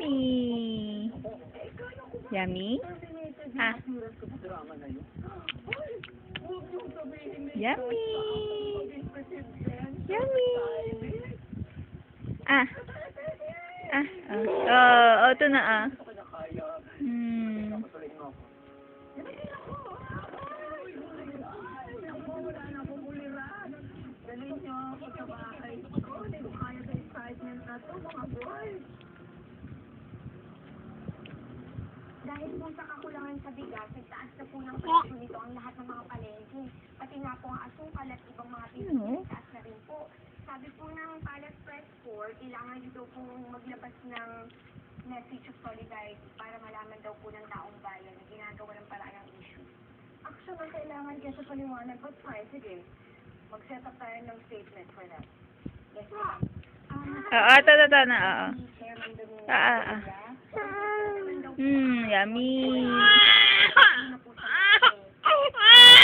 Yummy. Yummy? Ah. Yummy. Yummy. Ah. Ah. Oh, ito na ah. Dahil po sa kakulangan sa bigas, nagtaas na po ng presyo nito ang lahat ng mga palengke. Pati nga po ang asukal at ibang mga bisita, nagtaas na rin po. Sabi po ng Palace Press Corps, kailangan dito po maglabas ng message of solidarity para malaman daw po ng taong bayan na ginagawa ng paraan ng issue. Action ang kailangan kesa paliwanag, but fine, sige. Mag-set up tayo ng statement for that. Yes, ma'am. Ito na, oo. Yummy.